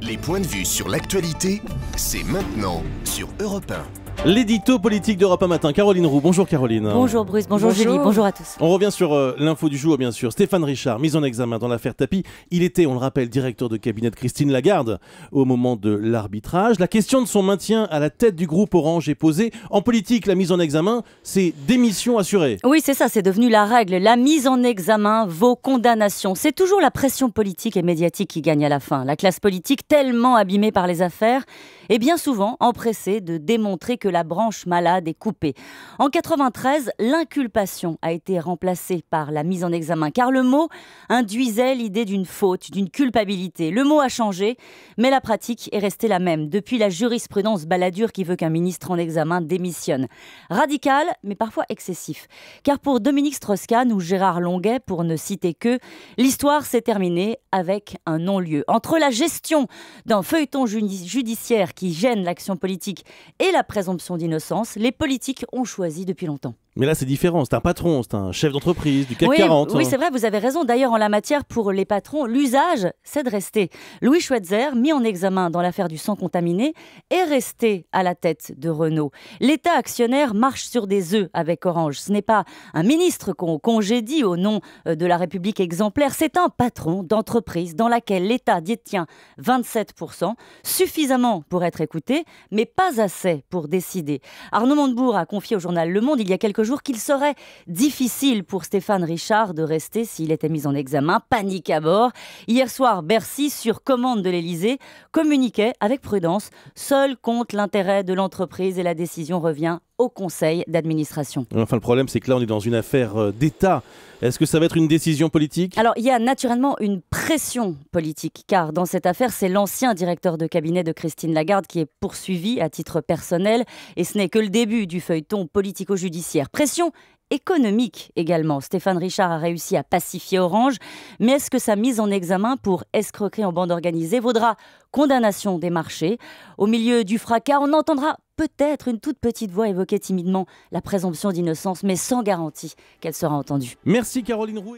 Les points de vue sur l'actualité, c'est maintenant sur Europe 1. L'édito politique d'Europe 1 matin. Caroline Roux. Bonjour Caroline. Bonjour Bruce, bonjour Julie, bonjour à tous. On revient sur l'info du jour, bien sûr. Stéphane Richard, mis en examen dans l'affaire Tapie. Il était, on le rappelle, directeur de cabinet de Christine Lagarde au moment de l'arbitrage. La question de son maintien à la tête du groupe Orange est posée. En politique, la mise en examen, c'est démission assurée. Oui, c'est ça, c'est devenu la règle. La mise en examen vaut condamnation. C'est toujours la pression politique et médiatique qui gagne à la fin. La classe politique, tellement abîmée par les affaires, est bien souvent empressée de démontrer que la branche malade est coupée. En 93, l'inculpation a été remplacée par la mise en examen, car le mot induisait l'idée d'une faute, d'une culpabilité. Le mot a changé, mais la pratique est restée la même, depuis la jurisprudence baladure qui veut qu'un ministre en examen démissionne. Radical, mais parfois excessif. Car pour Dominique Strauss-Kahn ou Gérard Longuet, pour ne citer que, l'histoire s'est terminée avec un non-lieu. Entre la gestion d'un feuilleton judiciaire qui gêne l'action politique et la présomption d'innocence, les politiques ont choisi depuis longtemps. Mais là, c'est différent. C'est un patron, c'est un chef d'entreprise du CAC oui, 40. Oui, c'est vrai, vous avez raison. D'ailleurs, en la matière, pour les patrons, l'usage, c'est de rester. Louis Schweitzer, mis en examen dans l'affaire du sang contaminé, est resté à la tête de Renault. L'État actionnaire marche sur des œufs avec Orange. Ce n'est pas un ministre qu'on congédie au nom de la République exemplaire, c'est un patron d'entreprise dans laquelle l'État détient 27%, suffisamment pour être écouté, mais pas assez pour décider. Arnaud Montebourg a confié au journal Le Monde il y a quelques jours qu'il serait difficile pour Stéphane Richard de rester s'il était mis en examen. Panique à bord. Hier soir, Bercy, sur commande de l'Élysée, communiquait avec prudence. Seul compte l'intérêt de l'entreprise et la décision revient au conseil d'administration. Enfin, le problème, c'est que là, on est dans une affaire d'État. Est-ce que ça va être une décision politique ? Alors, il y a naturellement une pression politique, car dans cette affaire, c'est l'ancien directeur de cabinet de Christine Lagarde qui est poursuivi à titre personnel, et ce n'est que le début du feuilleton politico-judiciaire. Pression économique également. Stéphane Richard a réussi à pacifier Orange, mais est-ce que sa mise en examen pour escroquerie en bande organisée vaudra condamnation des marchés ? Au milieu du fracas, on entendra peut-être une toute petite voix évoquer timidement la présomption d'innocence, mais sans garantie qu'elle sera entendue. Merci Caroline Roux.